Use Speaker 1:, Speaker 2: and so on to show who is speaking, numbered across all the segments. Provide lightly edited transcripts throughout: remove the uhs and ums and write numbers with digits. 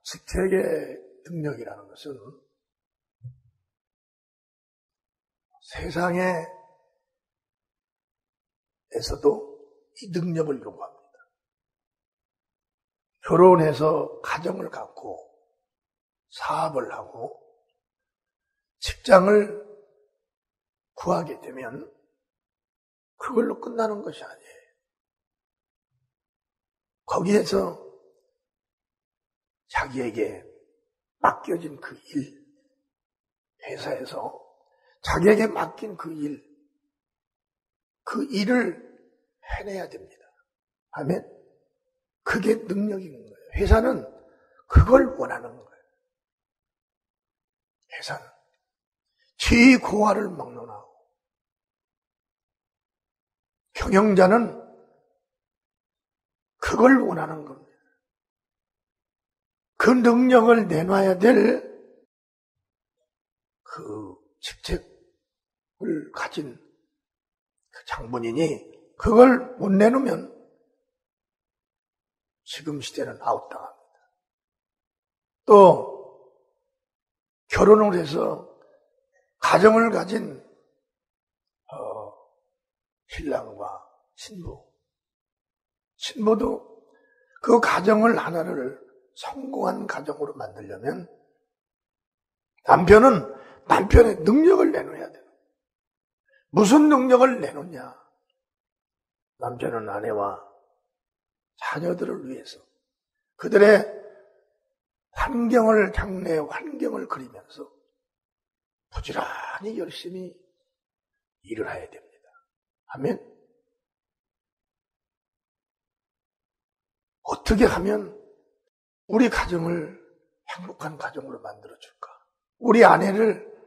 Speaker 1: 직책의 능력이라는 것은 세상에서도 이 능력을 요구합니다. 결혼해서 가정을 갖고 사업을 하고 직장을 구하게 되면 그걸로 끝나는 것이 아니에요. 거기에서 자기에게 맡겨진 그 일, 회사에서 자기에게 맡긴 그 일을 해내야 됩니다. 하면 그게 능력인 거예요. 회사는 그걸 원하는 거예요. 회사는 지위 고하를 막론하고 경영자는 그걸 원하는 겁니다. 그 능력을 내놔야 될 그 직책을 가진 그 장본인이 그걸 못 내놓으면 지금 시대는 아웃당합니다. 또 결혼을 해서 가정을 가진 신랑과 신부도 그 가정을 하나를 성공한 가정으로 만들려면 남편은 남편의 능력을 내놓아야 돼요. 무슨 능력을 내놓냐? 남편은 아내와 자녀들을 위해서 그들의 장래의 환경을 그리면서 부지런히 열심히 일을 해야 됩니다. 하면 어떻게 하면 우리 가정을 행복한 가정으로 만들어줄까? 우리 아내를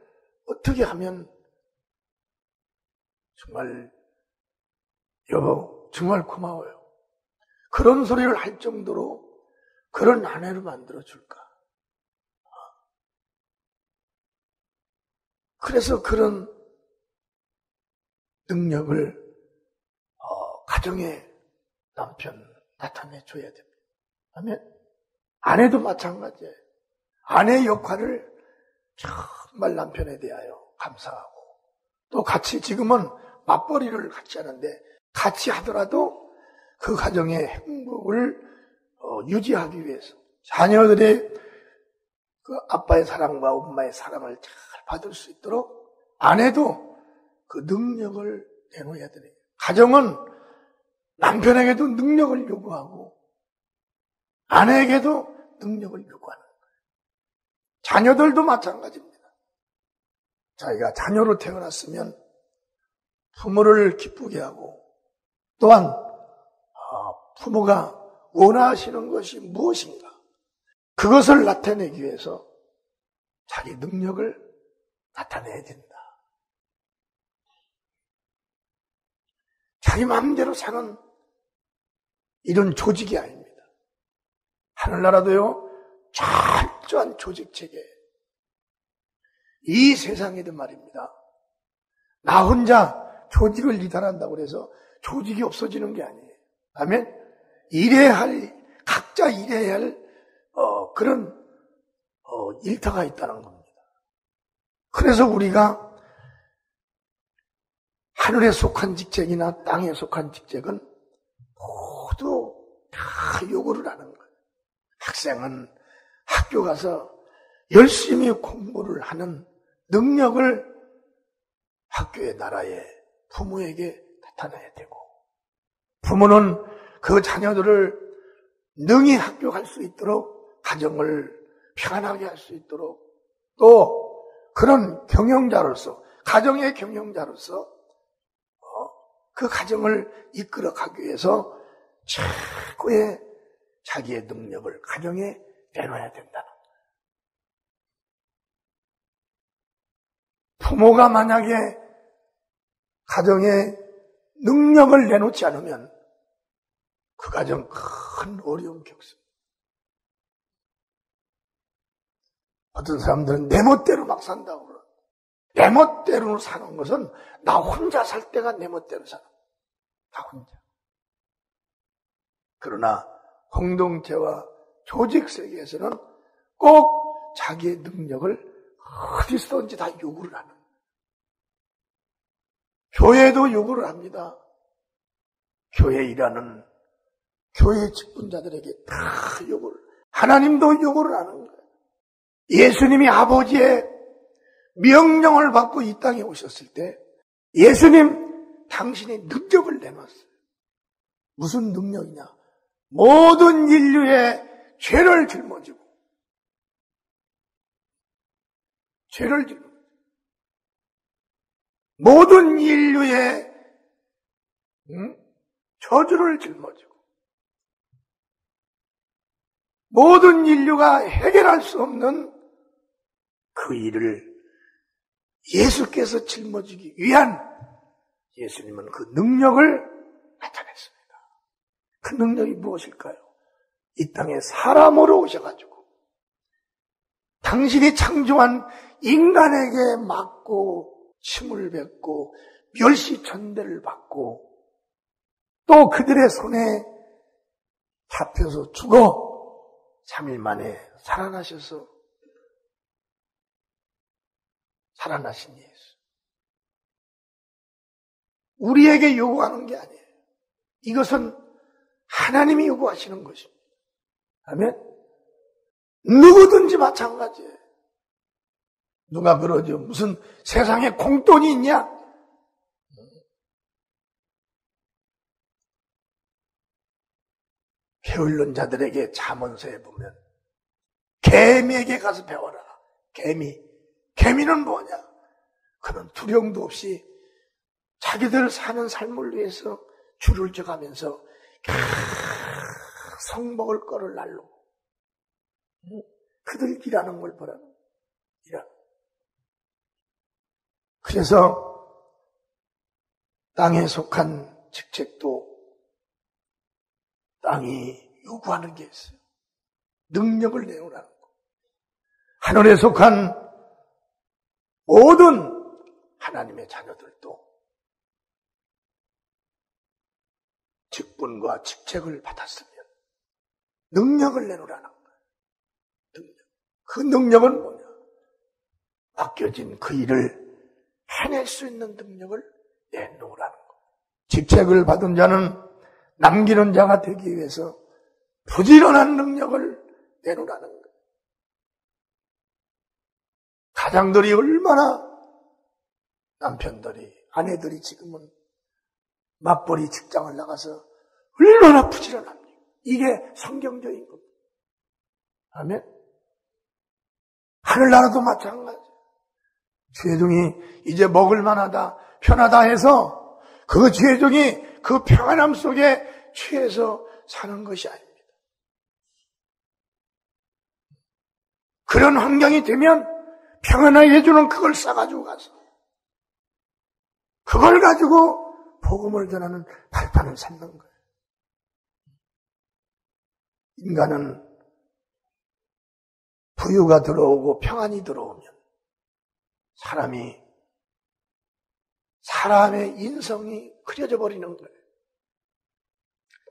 Speaker 1: 어떻게 하면 정말 여보 정말 고마워요. 그런 소리를 할 정도로 그런 아내를 만들어줄까? 그래서 그런 능력을 가정에 남편 나타내줘야 됩니다. 그다음에 아내도 마찬가지예요. 아내의 역할을 정말 남편에 대하여 감사하고 또 같이 지금은 맞벌이를 같이 하는데 같이 하더라도 그 가정의 행복을 유지하기 위해서 자녀들의 그 아빠의 사랑과 엄마의 사랑을 잘 받을 수 있도록 아내도 그 능력을 내놓아야 되네요. 가정은 남편에게도 능력을 요구하고 아내에게도 능력을 요구하는 거예요. 자녀들도 마찬가지입니다. 자기가 자녀로 태어났으면 부모를 기쁘게 하고 또한 부모가 원하시는 것이 무엇인가 그것을 나타내기 위해서 자기 능력을 나타내야 된다. 자기 마음대로 사는 이런 조직이 아닙니다. 하늘나라도요 철저한 조직체계. 이 세상에도 말입니다. 나 혼자 조직을 리더한다고 해서 조직이 없어지는 게 아니에요. 다음에 각자 일해야 할 그런 일터가 있다는 겁니다. 그래서 우리가 하늘에 속한 직책이나 땅에 속한 직책은 모두 다 요구를 하는 거예요. 학생은 학교 가서 열심히 공부를 하는 능력을 학교의 나라에 부모에게 나타내야 되고 부모는 그 자녀들을 능히 학교 갈 수 있도록 가정을 평안하게 할 수 있도록 또 그런 경영자로서 가정의 경영자로서 그 가정을 이끌어 가기 위해서 최고의 자기의 능력을 가정에 내놔야 된다는 거예요. 부모가 만약에 가정에 능력을 내놓지 않으면 그 가정 큰 어려움 겪습니다. 어떤 사람들은 내 멋대로 막 산다고 그래요. 내 멋대로 사는 것은 나 혼자 살 때가 내 멋대로 사는 거예요. 나 혼자. 그러나 공동체와 조직 세계에서는 꼭 자기의 능력을 어디서든지 다 요구를 하는 거예요. 교회도 요구를 합니다. 교회에 일하는 교회 직분자들에게 다 요구를, 하나님도 요구를 하는 거예요. 예수님이 아버지의 명령을 받고 이 땅에 오셨을 때 예수님 당신이 능력을 내놨어요. 무슨 능력이냐? 모든 인류의 죄를 짊어지고 모든 인류의 저주를 짊어지고 모든 인류가 해결할 수 없는 그 일을 예수께서 짊어지기 위한 예수님은 그 능력을 나타냈습니다. 그 능력이 무엇일까요? 이 땅에 사람으로 오셔가지고 당신이 창조한 인간에게 맞고 침을 뱉고 멸시천대를 받고 또 그들의 손에 잡혀서 죽어 3일 만에 살아나셔서 살아나신 예수. 우리에게 요구하는 게 아니에요. 이것은 하나님이 요구하시는 것입니다. 아멘? 누구든지 마찬가지예요. 누가 그러죠? 무슨 세상에 공돈이 있냐? 게을른 자들에게 잠언서에 보면 개미에게 가서 배워라. 개미는 뭐냐? 그는 두려움도 없이 자기들 사는 삶을 위해서 줄을 져가면서 성먹을 거를 날로 그들 일하는 걸 보라. 그래서 땅에 속한 직책도 땅이 요구하는 게 있어요. 능력을 내놓으라는 거. 하늘에 속한 모든 하나님의 자녀들도 직분과 직책을 받았으면 능력을 내놓으라는 거예요. 그 능력은 뭐냐? 맡겨진 그 일을 해낼 수 있는 능력을 내놓으라는 거예요. 직책을 받은 자는 남기는 자가 되기 위해서 부지런한 능력을 내놓으라는 거예요. 가장들이 얼마나 남편들이, 아내들이 지금은 맞벌이 직장을 나가서 얼마나 부지런합니까? 이게 성경적인 겁니다. 아멘? 하늘나라도 마찬가지. 죄종이 이제 먹을 만하다, 편하다 해서 그 죄종이 그 평안함 속에 취해서 사는 것이 아닙니다. 그런 환경이 되면 평안하게 해주는 그걸 싸가지고 가서 그걸 가지고 복음을 전하는 발판을 삼는 거예요. 인간은 부유가 들어오고 평안이 들어오면 사람의 인성이 그려져 버리는 거예요.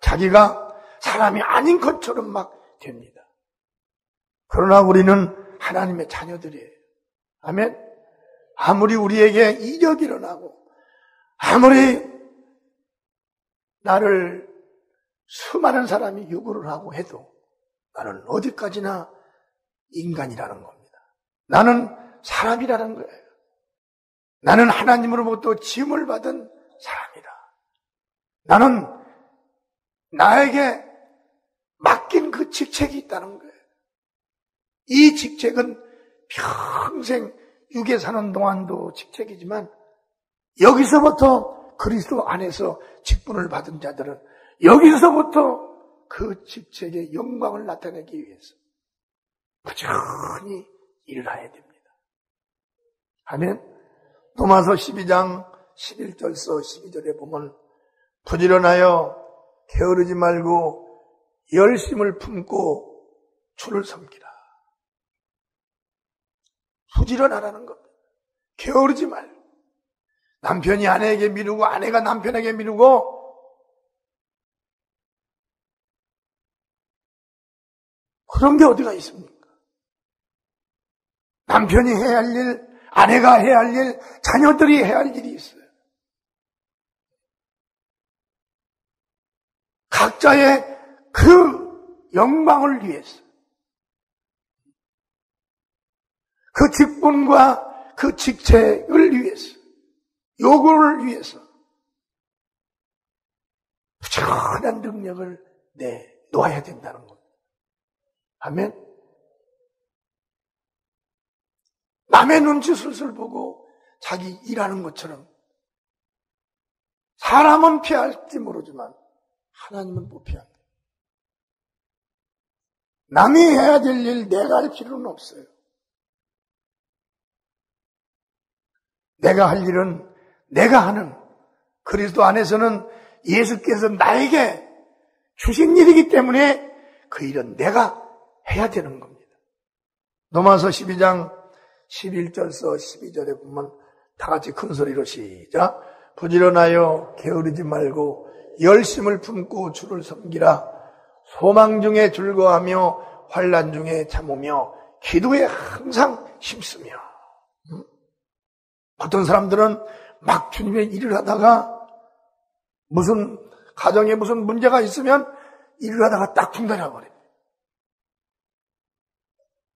Speaker 1: 자기가 사람이 아닌 것처럼 막 됩니다. 그러나 우리는 하나님의 자녀들이에요. 아멘? 아무리 우리에게 이적이 일어나고 아무리 나를 수많은 사람이 요구를 하고 해도 나는 어디까지나 인간이라는 겁니다. 나는 사람이라는 거예요. 나는 하나님으로부터 지음을 받은 사람이다. 나는 나에게 맡긴 그 직책이 있다는 거예요. 이 직책은 평생 육에 사는 동안도 직책이지만 여기서부터 그리스도 안에서 직분을 받은 자들은 여기서부터 그 직책의 영광을 나타내기 위해서 부지런히 일을 해야 됩니다. 아멘. 로마서 12장 11절서 12절에 보면 부지런하여 게으르지 말고 열심을 품고 주를 섬기라. 부지런하라는 겁니다. 게으르지 말고. 남편이 아내에게 미루고 아내가 남편에게 미루고 그런 게 어디가 있습니까? 남편이 해야 할 일, 아내가 해야 할 일, 자녀들이 해야 할 일이 있어요. 각자의 그 영광을 위해서, 그 직분과 그 직책을 위해서, 요구를 위해서 부지런한 능력을 내놓아야 된다는 겁니다. 아멘. 남의 눈치 술술 보고 자기 일하는 것처럼 사람은 피할지 모르지만 하나님은 못 피합니다. 남이 해야 될 일 내가 할 필요는 없어요. 내가 할 일은 내가 하는, 그리스도 안에서는 예수께서 나에게 주신 일이기 때문에 그 일은 내가 해야 되는 겁니다. 로마서 12장 11절서 12절에 보면 다 같이 큰 소리로 시작. 부지런하여 게으르지 말고 열심을 품고 주를 섬기라. 소망 중에 즐거워하며 환난 중에 참으며 기도에 항상 힘쓰며. 어떤 사람들은 막 주님의 일을 하다가 무슨 가정에 무슨 문제가 있으면 일을 하다가 딱 중단해버려요.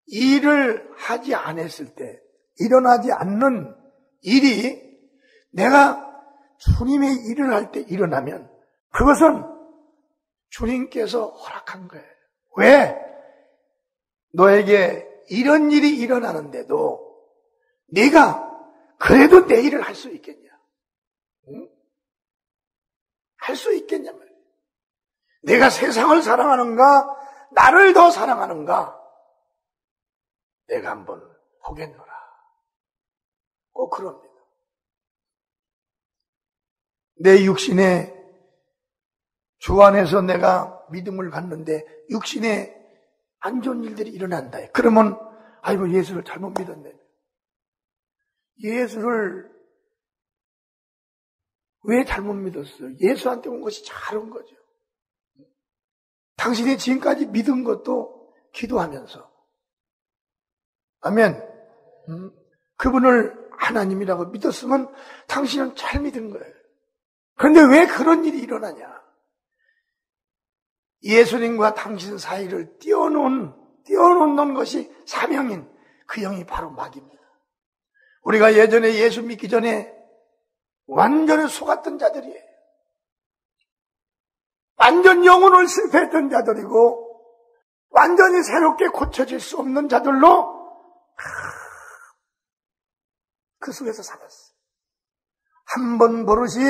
Speaker 1: 일을 하지 않았을 때 일어나지 않는 일이 내가 주님의 일을 할 때 일어나면 그것은 주님께서 허락한 거예요. 왜? 너에게 이런 일이 일어나는데도 네가 그래도 내 일을 할 수 있겠냐? 응? 할 수 있겠냐 말이야. 내가 세상을 사랑하는가? 나를 더 사랑하는가? 내가 한번 보겠노라. 꼭 그럽니다. 내 육신에 주 안에서 내가 믿음을 갖는데 육신에 안 좋은 일들이 일어난다. 그러면 아이고 예수를 잘못 믿었네. 예수를 왜 잘못 믿었어요? 예수한테 온 것이 잘 온 거죠. 당신이 지금까지 믿은 것도 기도하면서 아멘. 그분을 하나님이라고 믿었으면 당신은 잘 믿은 거예요. 그런데 왜 그런 일이 일어나냐? 예수님과 당신 사이를 띄워놓는 것이 사명인 그 영이 바로 마귀입니다. 우리가 예전에 예수 믿기 전에 완전히 속았던 자들이에요. 완전 영혼을 실패했던 자들이고 완전히 새롭게 고쳐질 수 없는 자들로 그 속에서 살았어요. 한 번 버릇이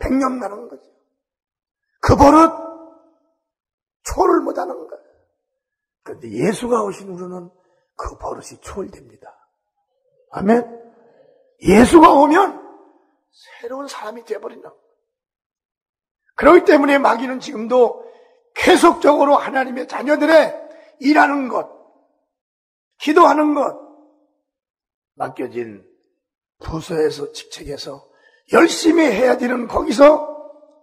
Speaker 1: 100년 나는 거죠. 그 버릇 초월을 못하는 거예요. 그런데 예수가 오신 후로는 그 버릇이 초월됩니다. 아멘. 예수가 오면 새로운 사람이 되어버리는 거예요. 그렇기 때문에 마귀는 지금도 계속적으로 하나님의 자녀들의 일하는 것, 기도하는 것, 맡겨진 부서에서 직책에서 열심히 해야 되는 거기서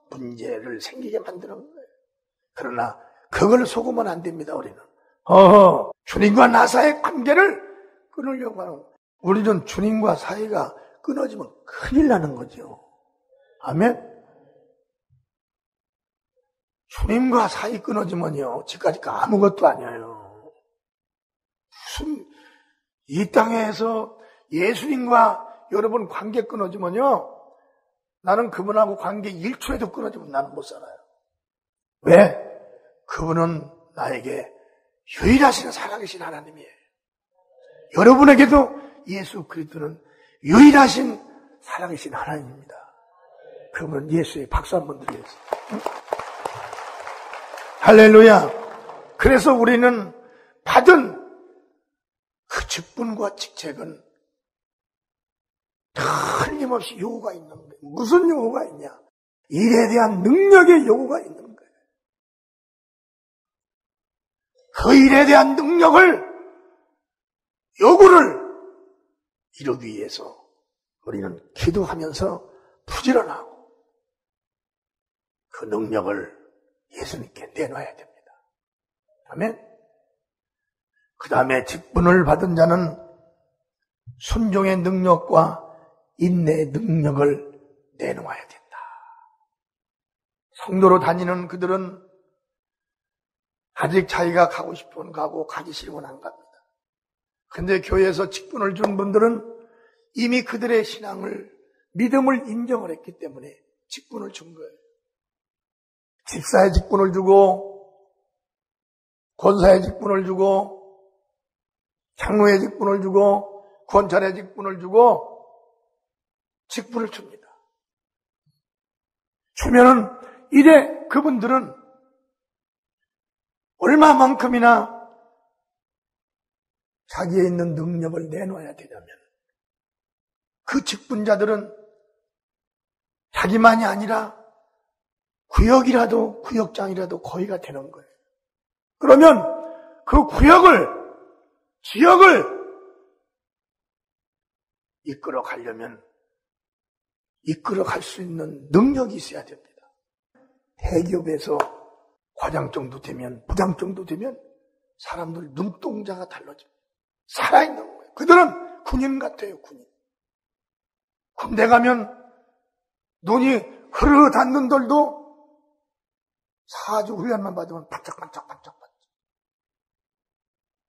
Speaker 1: 문제를 생기게 만드는 거예요. 그러나 그걸 속으면 안 됩니다. 우리는 주님과 나 사이의 관계를 끊으려고 하는 거예요. 우리는 주님과 사이가 끊어지면 큰일 나는 거죠. 아멘. 주님과 사이 끊어지면요 지금까지 아무것도 아니에요. 무슨 이 땅에서 예수님과 여러분 관계 끊어지면요 나는 그분하고 관계 1초에도 끊어지면 나는 못 살아요. 왜? 그분은 나에게 유일하신 살아계신 하나님이에요. 여러분에게도 예수 그리스도는 유일하신 살아계신 하나님입니다. 그러면 예수의 박수 한번 드리겠습니다. 할렐루야. 그래서 우리는 받은 그 직분과 직책은 틀림없이 요구가 있는 거예요. 무슨 요구가 있냐? 일에 대한 능력의 요구가 있는 거예요. 그 일에 대한 능력을, 요구를 이루기 위해서 우리는 기도하면서 부지런하고 그 능력을 예수님께 내놔야 됩니다. 아멘. 그 다음에 직분을 받은 자는 순종의 능력과 인내의 능력을 내놓아야 된다. 성도로 다니는 그들은 아직 자기가 가고 싶으면 가고 가기 싫으면 안 갑니다. 근데 교회에서 직분을 준 분들은 이미 그들의 신앙을, 믿음을 인정을 했기 때문에 직분을 준 거예요. 집사의 직분을 주고, 권사의 직분을 주고, 장로의 직분을 주고, 권찰의 직분을 주고, 직분을 줍니다. 주면은 이제 그분들은 얼마만큼이나 자기에 있는 능력을 내놓아야 되냐면, 그 직분자들은 자기만이 아니라 구역장이라도 거의가 되는 거예요. 그러면 그 구역을, 지역을 이끌어 갈 수 있는 능력이 있어야 됩니다. 대기업에서 과장 정도 되면, 부장 정도 되면 사람들 눈동자가 달라집니다. 살아있는 거예요. 그들은 군인 같아요, 군인. 군대 가면 눈이 흐르 닿는들도 4주 훈련만 받으면 반짝반짝.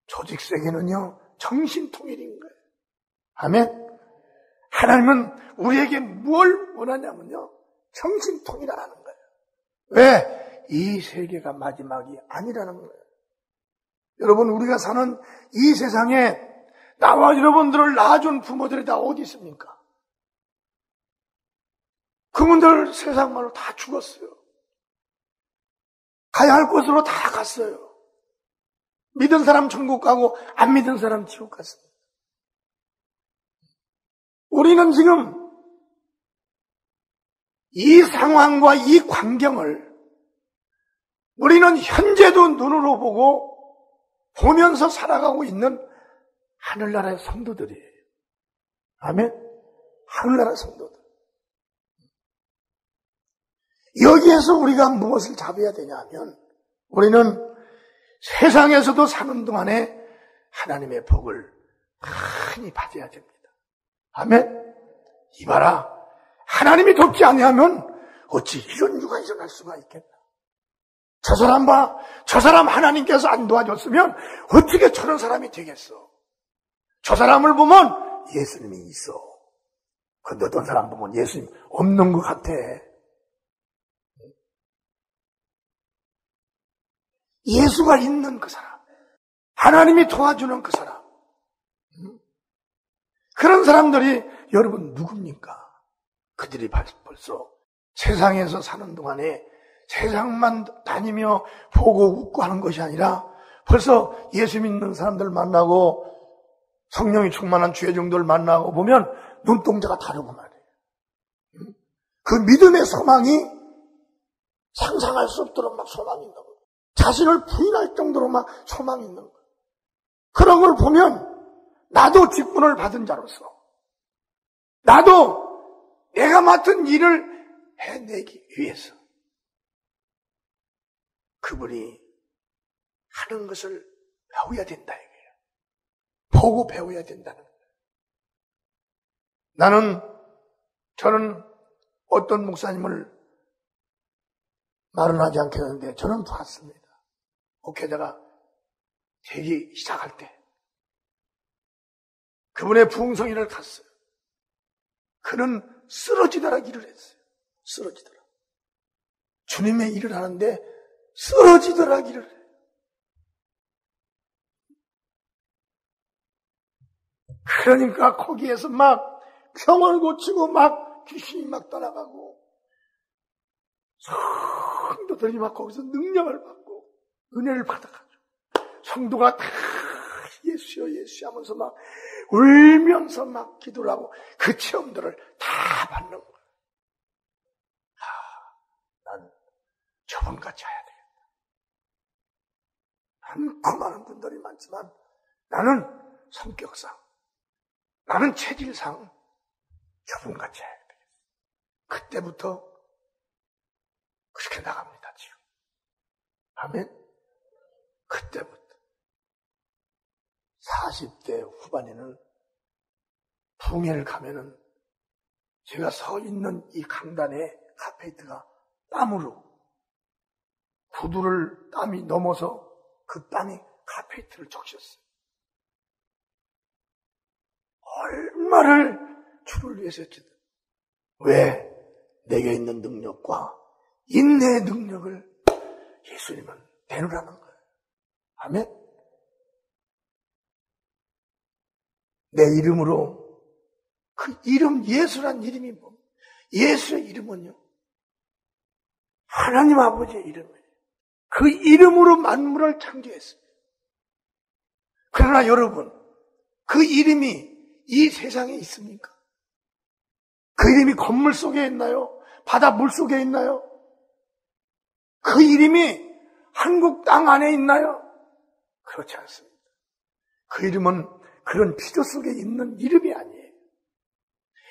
Speaker 1: 조직 세계는요, 정신통일인 거예요. 아멘? 하나님은 우리에게 뭘 원하냐면요, 정신통일하라는 거예요. 왜? 이 세계가 마지막이 아니라는 거예요. 여러분, 우리가 사는 이 세상에 나와 여러분들을 낳아준 부모들이 다 어디 있습니까? 그분들 세상만으로 다 죽었어요. 가야 할 곳으로 다 갔어요. 믿은 사람 천국 가고 안 믿은 사람 지옥 갔습니다. 우리는 지금 이 상황과 이 광경을 우리는 현재도 눈으로 보면서 살아가고 있는 하늘나라의 성도들이에요. 아멘? 하늘나라의 성도들. 여기에서 우리가 무엇을 잡아야 되냐 하면, 우리는 세상에서도 사는 동안에 하나님의 복을 많이 받아야 됩니다. 아멘? 이봐라, 하나님이 돕지 아니하면 어찌 이런 일가 일어날 수가 있겠나. 저 사람 하나님께서 안 도와줬으면 어떻게 저런 사람이 되겠어. 저 사람을 보면 예수님이 있어. 근데 어떤 사람 보면 예수님 없는 것 같아. 예수가 있는 그 사람, 하나님이 도와주는 그 사람, 그런 사람들이 여러분 누굽니까? 그들이 벌써 세상에서 사는 동안에 세상만 다니며 보고 웃고 하는 것이 아니라 벌써 예수 믿는 사람들 만나고 성령이 충만한 주의 종들을 만나고 보면 눈동자가 다르고 말이에요. 그 믿음의 소망이 상상할 수 없도록 막 소망이 있는 거예요. 자신을 부인할 정도로 막 소망이 있는 거예요. 그런 걸 보면 나도 직분을 받은 자로서, 나도 내가 맡은 일을 해내기 위해서 그분이 하는 것을 배워야 된다 이거예요. 보고 배워야 된다는 거예요. 저는 어떤 목사님을 말은 하지 않겠는데 저는 봤습니다. 목회자가 되기 시작할 때 그분의 부흥성회를 갔어요. 그는 쓰러지더라 일을 했어요. 쓰러지더라. 주님의 일을 하는데 쓰러지더라 일을 해요. 그러니까 거기에서 막 병을 고치고 막 귀신이 막 떠나가고 성도들이 막 거기서 능력을 받고 은혜를 받아가지고 성도가 다 예수여 예수 하면서 막 울면서 막 기도를 하고 그 체험들을 다 받는 거예요. 난 저분같이 해야 되겠다. 많은 분들이 많지만 나는 성격상, 나는 체질상 저분같이 해야 되겠다. 그때부터 그렇게 나갑니다, 지금. 아멘? 그때부터. 40대 후반에는 풍해를 가면은 제가 서 있는 이 강단에 카페이트가 땀으로 구두를 땀이 넘어서 그 땀이 카페이트를 적셨어요. 얼마를 주를 위해서 했거든. 왜? 내게 있는 능력과 인내의 능력을 예수님은 내놓으라는 거예요. 아멘? 내 이름으로, 그 이름, 예수란 이름이 뭐? 예수의 이름은요, 하나님 아버지의 이름이에요. 그 이름으로 만물을 창조했습니다. 그러나 여러분, 그 이름이 이 세상에 있습니까? 그 이름이 건물 속에 있나요? 바다 물 속에 있나요? 그 이름이 한국 땅 안에 있나요? 그렇지 않습니다. 그 이름은 그런 피조 속에 있는 이름이 아니에요.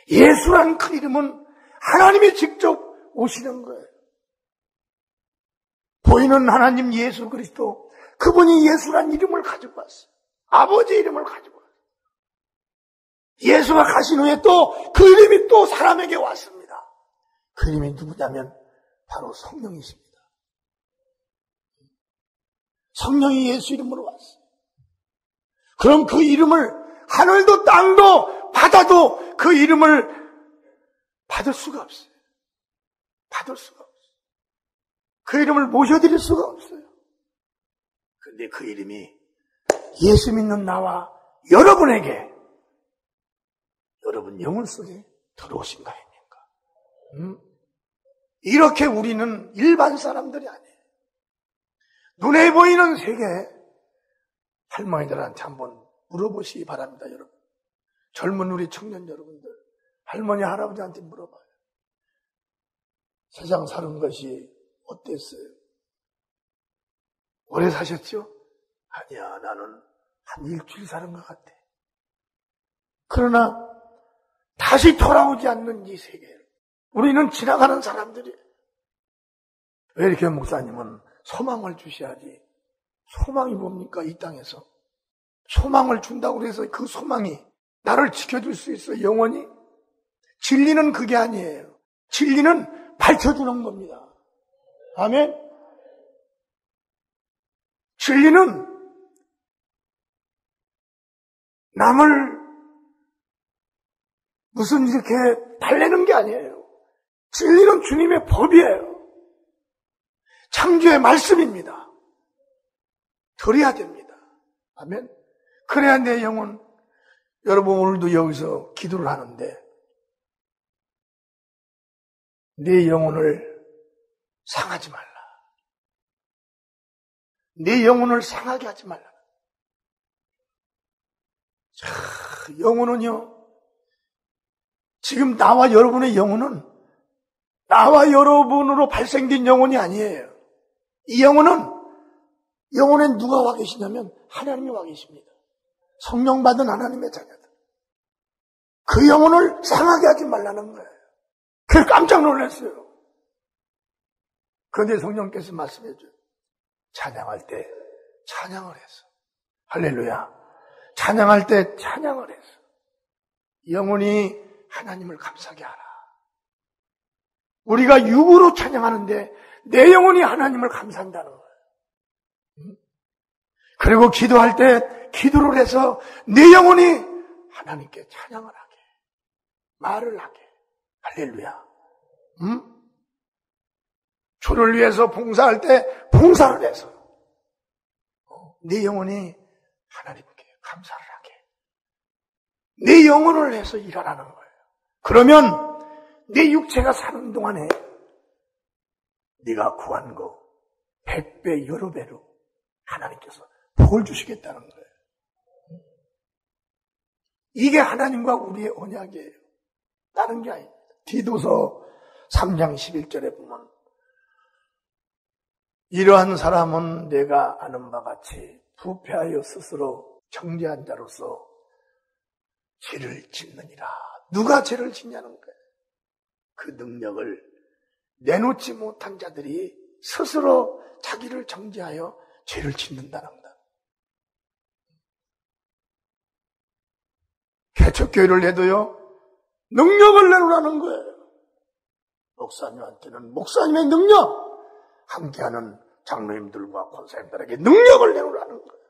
Speaker 1: 예수라는 그 이름은 하나님이 직접 오시는 거예요. 보이는 하나님 예수 그리스도, 그분이 예수란 이름을 가지고 왔어요. 아버지 이름을 가지고 왔어요. 예수가 가신 후에 또 그 이름이 또 사람에게 왔습니다. 그 이름이 누구냐면 바로 성령이십니다. 성령이 예수 이름으로 왔어요. 그럼 그 이름을 하늘도 땅도 바다도 그 이름을 받을 수가 없어요. 받을 수가 없어요. 그 이름을 모셔드릴 수가 없어요. 그런데 그 이름이 예수 믿는 나와 여러분에게, 여러분 영혼 속에 들어오신 거 아닙니까? 이렇게 우리는 일반 사람들이 아니에요. 눈에 보이는 세계, 할머니들한테 한번 물어보시기 바랍니다, 여러분. 젊은 우리 청년 여러분들, 할머니, 할아버지한테 물어봐요. 세상 사는 것이 어땠어요? 오래 사셨죠? 아니야, 나는 한 일주일 사는 것 같아. 그러나 다시 돌아오지 않는 이 세계를 우리는 지나가는 사람들이에요. 왜 이렇게 목사님은 소망을 주셔야지? 소망이 뭡니까? 이 땅에서 소망을 준다고 해서 그 소망이 나를 지켜줄 수 있어요? 영원히? 진리는 그게 아니에요. 진리는 밝혀주는 겁니다. 아멘? 진리는 남을 무슨 이렇게 달래는 게 아니에요. 진리는 주님의 법이에요. 창조의 말씀입니다. 들어야 됩니다. 아멘? 그래야 내 영혼, 여러분 오늘도 여기서 기도를 하는데 내 영혼을 상하지 말라. 내 영혼을 상하게 하지 말라. 자, 영혼은요, 지금 나와 여러분의 영혼은 나와 여러분으로 발생된 영혼이 아니에요. 이 영혼은, 영혼에 누가 와 계시냐면 하나님이 와 계십니다. 성령 받은 하나님의 자녀들. 그 영혼을 상하게 하지 말라는 거예요. 그래서 깜짝 놀랐어요. 그런데 성령께서 말씀해 줘요. 찬양할 때 찬양을 해서, 할렐루야, 찬양할 때 찬양을 해서 영혼이 하나님을 감사하게 하라. 우리가 육으로 찬양하는데 내 영혼이 하나님을 감사한다는 거예요. 그리고 기도할 때 기도를 해서 내 영혼이 하나님께 찬양을 하게, 말을 하게. 할렐루야. 주를 위해서 봉사할 때 봉사를 해서 내 영혼이 하나님께 감사를 하게, 내 영혼을 해서 일하라는 거예요. 그러면 내 육체가 사는 동안에 네가 구한 거 100배 여러 배로 하나님께서 복을 주시겠다는 거예요. 이게 하나님과 우리의 언약이에요. 다른 게 아닙니다. 디도서 3장 11절에 보면 이러한 사람은 내가 아는 바 같이 부패하여 스스로 정죄한 자로서 죄를 짓느니라. 누가 죄를 짓냐는 거예요. 그 능력을 내놓지 못한 자들이 스스로 자기를 정죄하여 죄를 짓는다는 거다. 개척교회를 해도요, 능력을 내놓으라는 거예요. 목사님한테는 목사님의 능력, 함께하는 장로님들과 권사님들에게 능력을 내놓으라는 거예요.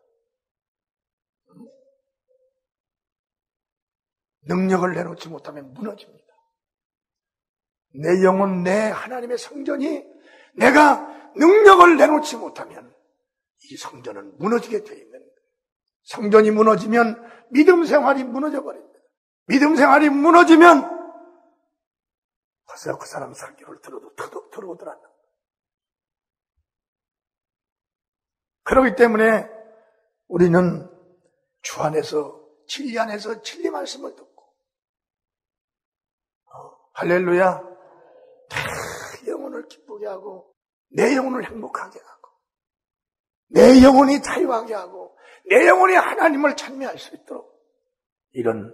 Speaker 1: 능력을 내놓지 못하면 무너집니다. 내 영혼, 내 하나님의 성전이 내가 능력을 내놓지 못하면 이 성전은 무너지게 되어 있는 거예요. 성전이 무너지면 믿음 생활이 무너져 버립니다. 믿음 생활이 무너지면 벌써 그 사람 설교를 들어도 들어오더라는 거예요. 그렇기 때문에 우리는 주 안에서, 진리 안에서 진리 말씀을 듣고, 할렐루야, 다 영혼을 기쁘게 하고, 내 영혼을 행복하게 하고, 내 영혼이 자유하게 하고, 내 영혼이 하나님을 찬미할 수 있도록 이런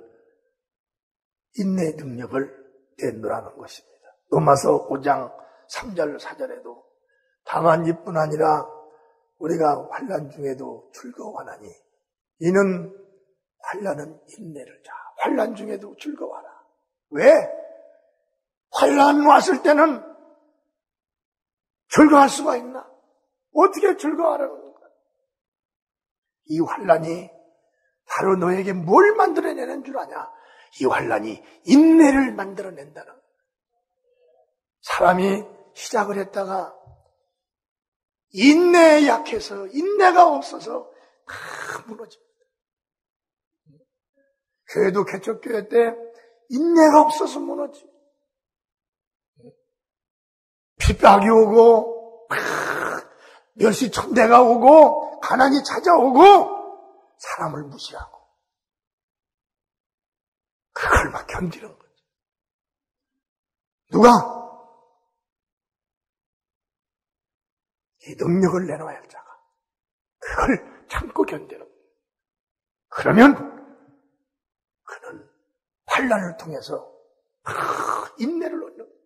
Speaker 1: 인내의 능력을 내놓으라는 것입니다. 로마서 5장 3절 4절에도 다만 이뿐 아니라 우리가 환난 중에도 즐거워하나니 이는 환난은 인내를 자. 환난 중에도 즐거워하라. 왜? 환난 왔을 때는 즐거워할 수가 있나? 어떻게 즐거워하라는 건가? 이 환난이 바로 너에게 뭘 만들어내는 줄 아냐? 이 환난이 인내를 만들어낸다는 거야. 사람이 시작을 했다가 인내에 약해서, 인내가 없어서 다 무너집니다. 교회도 개척교회 때 인내가 없어서 무너지. 핍박이 오고, 멸시천대가 오고, 가난이 찾아오고, 사람을 무시하고, 그걸 막 견디는 거죠. 누가? 이 능력을 내놔야 할 자가 그걸 참고 견디는 거예요. 그러면 그는 환난을 통해서 인내를 얻는 거예요.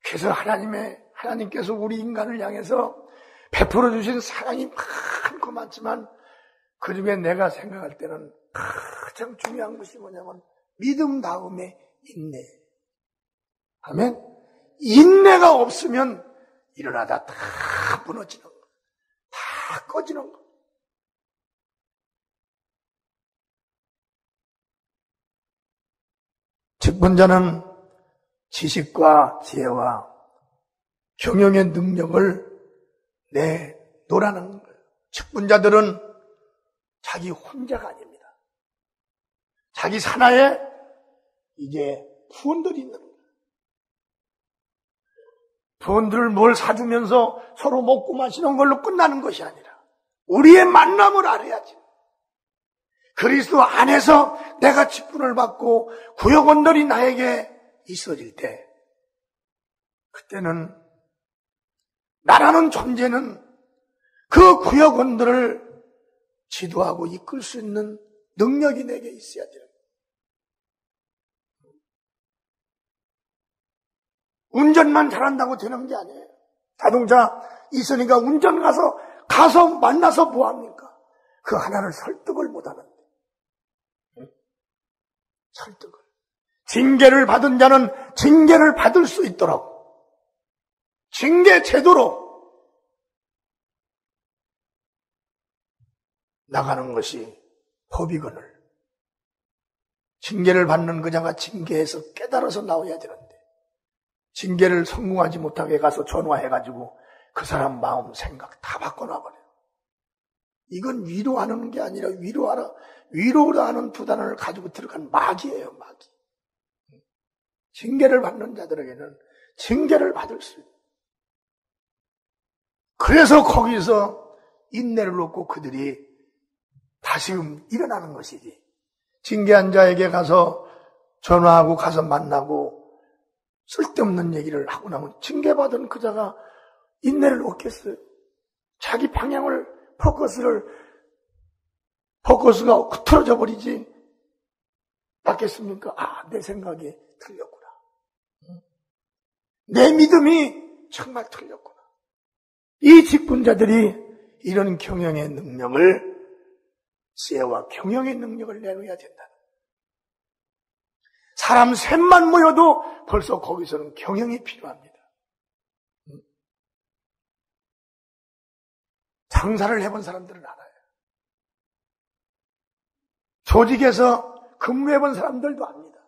Speaker 1: 그래서 하나님께서 우리 인간을 향해서 베풀어 주신 사랑이 많고 많지만 그 중에 내가 생각할 때는 가장 중요한 것이 뭐냐면 믿음 다음에 인내. 아멘. 인내가 없으면 일어나다 다 무너지는 거, 다 꺼지는 거. 직분자는 지식과 지혜와 경영의 능력을 내놓으라는 거예요. 직분자들은 자기 혼자가 아닙니다. 자기 산하에 이제 부원들이 있는 거예요. 부원들을 뭘 사주면서 서로 먹고 마시는 걸로 끝나는 것이 아니라 우리의 만남을 알아야지. 그리스도 안에서 내가 직분을 받고 구역원들이 나에게 있어질 때 그때는 나라는 존재는 그 구역원들을 지도하고 이끌 수 있는 능력이 내게 있어야 돼요. 운전만 잘한다고 되는 게 아니에요. 자동차 있으니까 운전 가서 만나서 뭐합니까? 그 하나를 설득을 못하는데. 설득을. 징계를 받은 자는 징계를 받을 수 있도록 징계 제도로 나가는 것이 법이거늘. 징계를 받는 그 자가 징계에서 깨달아서 나와야 되는데 징계를 성공하지 못하게 가서 전화해가지고 그 사람 마음 생각 다 바꿔놔버려요. 이건 위로하는 게 아니라 위로하는 두 단어를 가지고 들어간 마귀예요, 마귀. 징계를 받는 자들에게는 징계를 받을 수 있어요. 그래서 거기서 인내를 얻고 그들이 다시금 일어나는 것이지. 징계한 자에게 가서 전화하고 가서 만나고 쓸데없는 얘기를 하고 나면 징계받은 그 자가 인내를 얻겠어요? 자기 방향을 포커스가 흐트러져 버리지 맞겠습니까? 내 생각이 틀렸구나. 내 믿음이 정말 틀렸구나. 이 직분자들이 이런 경영의 능력을 지혜와 경영의 능력을 내놓아야 된다. 사람 셋만 모여도 벌써 거기서는 경영이 필요합니다. 장사를 해본 사람들은 알아요. 조직에서 근무해본 사람들도 압니다.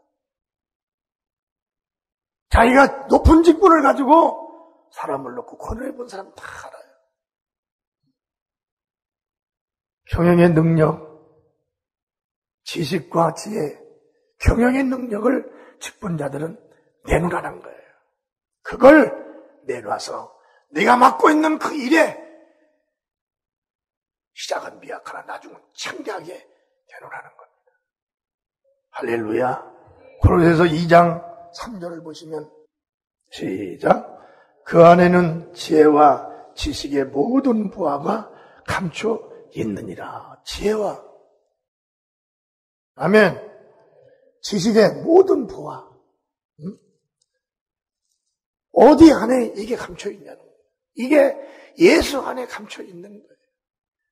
Speaker 1: 자기가 높은 직분을 가지고 사람을 놓고 권유해본 사람 다 알아요. 경영의 능력, 지식과 지혜, 경영의 능력을 직분자들은 내놓으라는 거예요. 그걸 내놔서 내가 맡고 있는 그 일에 시작은 미약하나 나중은 창대하게 내놓으라는 겁니다. 할렐루야. 고린도서 2장 3절을 보시면 시작. 그 안에는 지혜와 지식의 모든 부하가 감춰 있느니라. 지혜와 아멘. 지식의 모든 부하. 어디 안에 이게 감춰 있냐는 거예요. 이게 예수 안에 감춰 있는 거예요.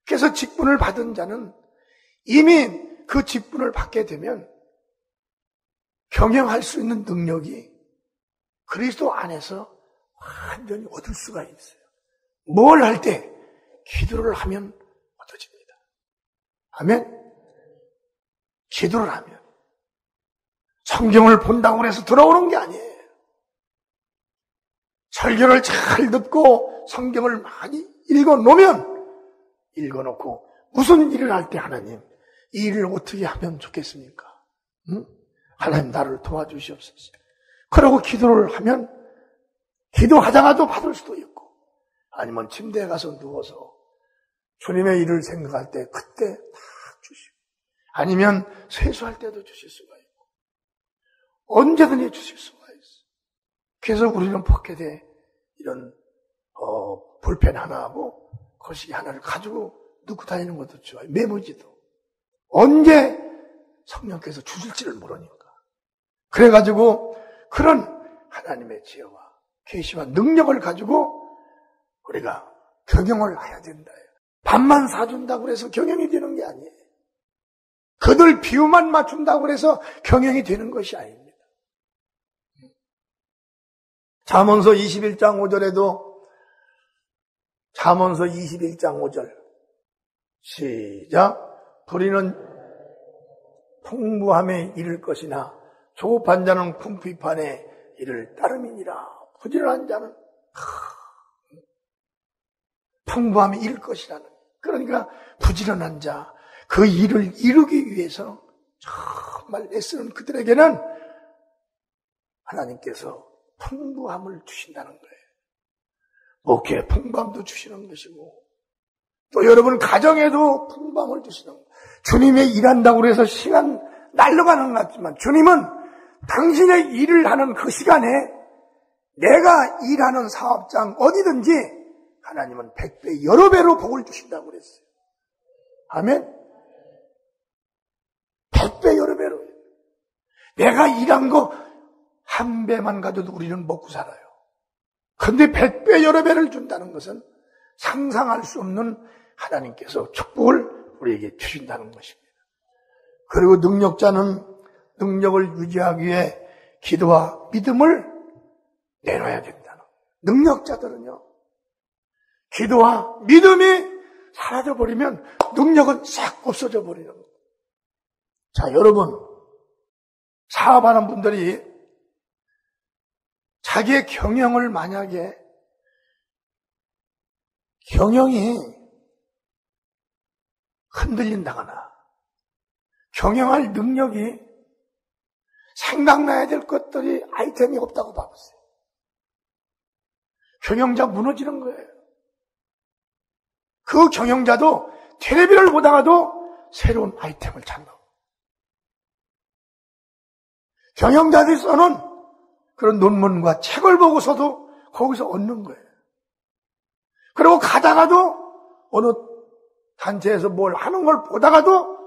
Speaker 1: 그래서 직분을 받은 자는 이미 그 직분을 받게 되면 경영할 수 있는 능력이 그리스도 안에서 완전히 얻을 수가 있어요. 뭘 할 때? 기도를 하면 얻어집니다. 아멘? 기도를 하면. 성경을 본다고 해서 들어오는 게 아니에요. 설교를 잘 듣고 성경을 많이 읽어놓고 무슨 일을 할 때 하나님, 이 일을 어떻게 하면 좋겠습니까? 하나님 나를 도와주시옵소서. 그러고 기도를 하면 기도하다가도 받을 수도 있고 아니면 침대에 가서 누워서 주님의 일을 생각할 때 그때 다 주시고 아니면 세수할 때도 주실 수가 있고 언제든지 주실 수가 있어. 그래서 우리는 포켓에 이런 볼펜 하나하고 거시기 하나를 가지고 넣고 다니는 것도 좋아요. 메모지도. 언제 성령께서 주실지를 모르니까. 그래가지고 그런 하나님의 지혜와 계시와 능력을 가지고 우리가 경영을 해야 된다. 밥만 사준다고 해서 경영이 되는 게 아니에요. 그들 비유만 맞춘다고 해서 경영이 되는 것이 아닙니다. 잠언서 21장 5절에도 잠언서 21장 5절 시작. 불의는 풍부함에 이를 것이나 조급한 자는 궁핍함에 이를 따름이니라. 부지런한 자는 풍부함에 이를 것이라는. 그러니까 부지런한 자, 그 일을 이루기 위해서 정말 애쓰는 그들에게는 하나님께서 풍부함을 주신다는 거예요. 목회에 풍부함도 주시는 것이고 또 여러분 가정에도 풍부함을 주시는 거예요. 주님의 일한다고 해서 시간 날려가는 것 같지만 주님은 당신의 일을 하는 그 시간에 내가 일하는 사업장 어디든지 하나님은 100배 여러 배로 복을 주신다고 그랬어요. 아멘. 100배 여러 배로. 내가 일한 거 한 배만 가져도 우리는 먹고 살아요. 근데 100배 여러 배를 준다는 것은 상상할 수 없는 하나님께서 축복을 우리에게 주신다는 것입니다. 그리고 능력자는 능력을 유지하기 위해 기도와 믿음을 내놔야 된다는 거예요. 능력자들은요, 기도와 믿음이 사라져버리면 능력은 싹 없어져 버리는 거예요. 자, 여러분, 사업하는 분들이 자기의 경영을 만약에 경영이 흔들린다거나 경영할 능력이 생각나야 될 것들이 아이템이 없다고 봐보세요. 경영자 무너지는 거예요. 그 경영자도 텔레비를 보다가도 새로운 아이템을 찾는. 경영자들이 써놓은 그런 논문과 책을 보고서도 거기서 얻는 거예요. 그리고 가다가도 어느 단체에서 뭘 하는 걸 보다가도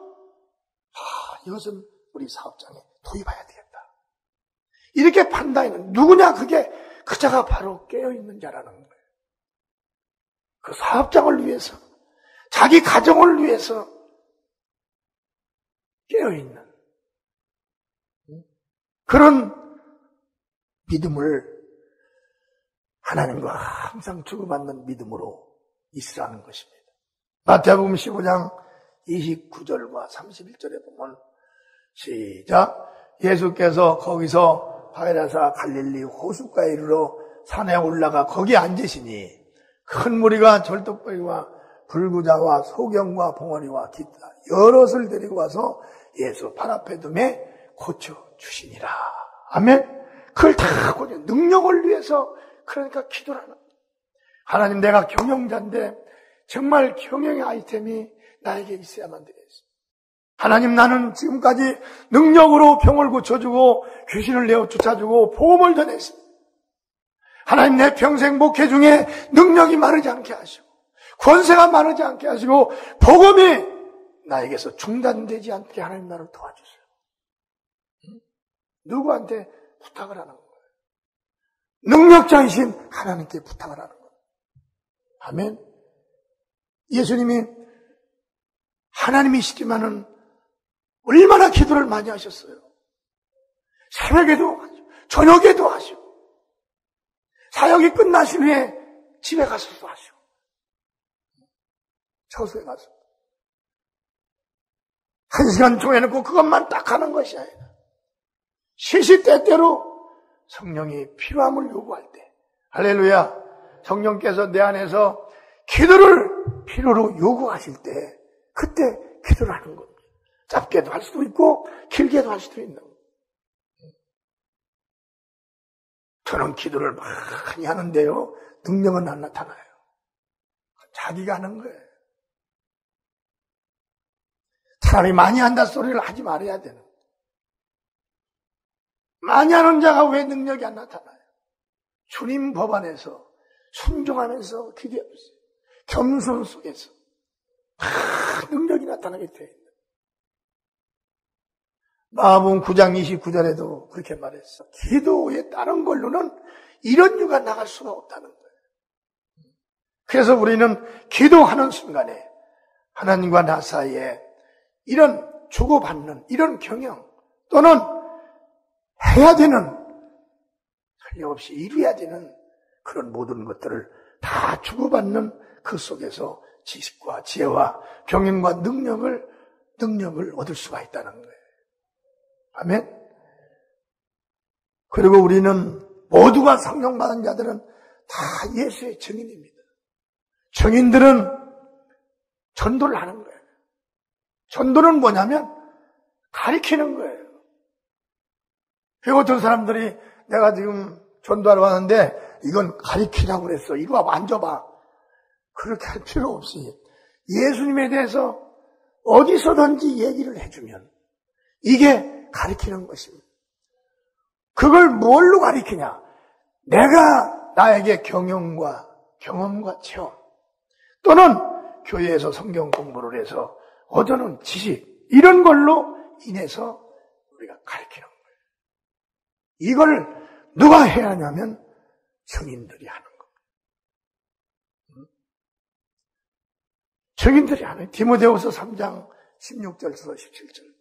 Speaker 1: 이것은 우리 사업장에 도입해야 되겠다. 이렇게 판단하는 누구냐? 그게 그 자가 바로 깨어있는 자라는 거예요. 그 사업장을 위해서, 자기 가정을 위해서 깨어있는 그런 믿음을 하나님과 항상 주고받는 믿음으로 있으라는 것입니다. 마태복음 15장 29절과 31절에 보면 시작. 예수께서 거기서 가이사랴 갈릴리 호숫가에 이르러 산에 올라가 거기 앉으시니 큰 무리가 절뚝거리와 불구자와 소경과 봉어리와 기타 여럿을 데리고 와서 예수 발 앞에 두매 고쳐주시니라. 아멘. 그걸 다 고쳐 능력을 위해서 그러니까 기도를 하는 거예요. 하나님 내가 경영자인데 정말 경영의 아이템이 나에게 있어야만 되겠어요. 하나님 나는 지금까지 능력으로 병을 고쳐주고 귀신을 내어 쫓아주고 보험을 전했습니다. 하나님 내 평생 목회 중에 능력이 마르지 않게 하시고 권세가 마르지 않게 하시고 복음이 나에게서 중단되지 않게 하나님 나를 도와주세요. 누구한테 부탁을 하는 거예요? 능력자이신 하나님께 부탁을 하는 거예요. 아멘. 예수님이 하나님이시지만은 얼마나 기도를 많이 하셨어요. 새벽에도 하시고 저녁에도 하시고 사역이 끝나신 후에 집에 가서도 하시고 처소에 가서 1시간 정해놓고 그것만 딱 하는 것이 아니라 시시때때로 성령이 필요함을 요구할 때 할렐루야 성령께서 내 안에서 기도를 필요로 요구하실 때 그때 기도를 하는 겁니다. 짧게도 할 수도 있고 길게도 할 수도 있는 겁니다. 저는 기도를 많이 하는데요 능력은 안 나타나요. 자기가 하는 거예요. 사람이 많이 한다 소리를 하지 말아야 되는 거예요. 많이 하는 자가 왜 능력이 안 나타나요? 주님 법 안에서 순종하면서 기도해보세요. 겸손 속에서 능력이 나타나게 돼 있는 마가복음 9장 29절에도 그렇게 말했어. 기도에 따른 걸로는 이런 유가 나갈 수가 없다는 거예요. 그래서 우리는 기도하는 순간에 하나님과 나 사이에 이런 주고받는 이런 경영 또는 해야 되는 틀림없이 이루어야 되는 그런 모든 것들을 다 주고받는 그 속에서 지식과 지혜와 경영과 능력을 얻을 수가 있다는 거예요. 아멘. 그리고 우리는 모두가 성령 받은 자들은 다 예수의 증인입니다. 증인들은 전도를 하는 거예요. 전도는 뭐냐면 가리키는 거예요. 그리고 어떤 사람들이 내가 지금 전도하러 왔는데 이건 가리키라고 그랬어. 이리 와 만져봐. 그렇게 할 필요 없이 예수님에 대해서 어디서든지 얘기를 해주면 이게 가리키는 것입니다. 그걸 뭘로 가리키냐? 내가 나에게 경험과 체험 또는 교회에서 성경 공부를 해서 얻어놓은 지식 이런 걸로 인해서 우리가 가리키는 거예요. 이걸 누가 해야 하냐면 증인들이 하는 겁니다. 증인들이 하는 디모데후서 3장 16절에서 17절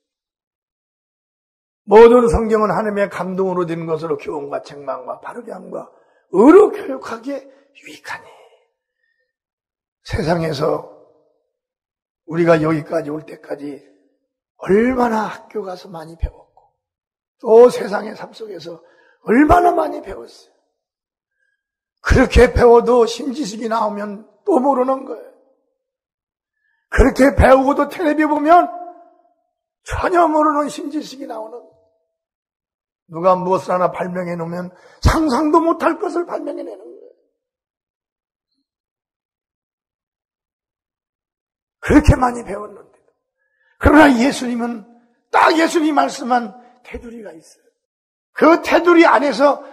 Speaker 1: 모든 성경은 하나님의 감동으로 된 것으로 교훈과 책망과 바르게 함과 의로 교육하기에 유익하니 세상에서 우리가 여기까지 올 때까지 얼마나 학교 가서 많이 배웠고 또 세상의 삶 속에서 얼마나 많이 배웠어요. 그렇게 배워도 신지식이 나오면 또 모르는 거예요. 그렇게 배우고도 텔레비 보면 전혀 모르는 신지식이 나오는 거예요. 누가 무엇을 하나 발명해 놓으면 상상도 못할 것을 발명해 내는 거예요. 그렇게 많이 배웠는데 그러나 예수님은 딱 예수님이 말씀한 테두리가 있어요. 그 테두리 안에서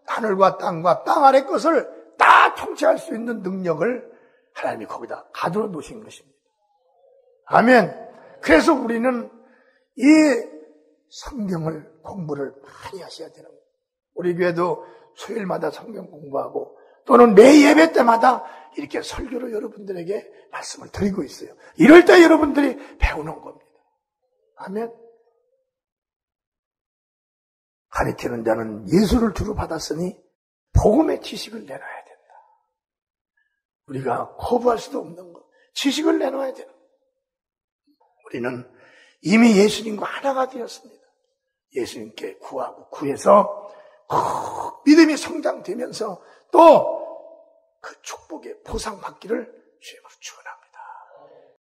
Speaker 1: 하늘과 땅과 땅 아래 것을 다 통치할 수 있는 능력을 하나님이 거기다 가두어 놓으신 것입니다. 아멘. 그래서 우리는 이 성경을 공부를 많이 하셔야 되는 거예요. 우리 교회도 수요일마다 성경 공부하고 또는 매 예배 때마다 이렇게 설교로 여러분들에게 말씀을 드리고 있어요. 이럴 때 여러분들이 배우는 겁니다. 아멘. 가르치는 자는 예수를 주로 받았으니 복음의 지식을 내놔야 된다. 우리가 거부할 수도 없는 것, 지식을 내놔야 되는 것. 우리는 이미 예수님과 하나가 되었습니다. 예수님께 구하고 구해서 믿음이 성장되면서 또 그 축복의 보상받기를 주님으로 축원합니다.